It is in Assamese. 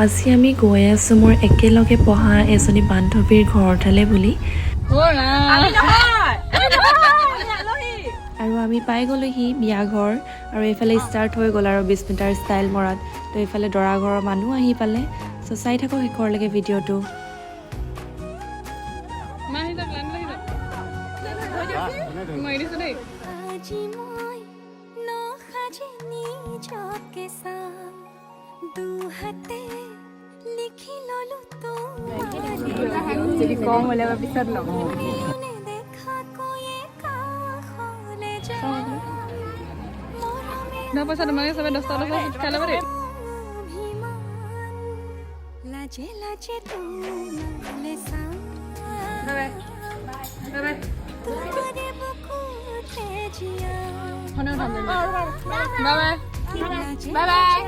আজি আমি গৈ আছোঁ মোৰ একেলগে পঢ়া এজনী বান্ধৱীৰ ঘৰ উঠালে বুলি আৰু আমি পাই গ'লোহি বিয়া ঘৰ আৰু এইফালে ষ্টাৰ্ট হৈ গ'ল আৰু 20 মিটাৰ ষ্টাইল মৰাত তো এইফালে দৰা ঘৰৰ মানুহ আহি পালে চ' চাই থাকোঁ শেষৰলৈকে ভিডিঅ'টো No pasa nada, se ven los toros, calabres. Bye bye. Bye bye.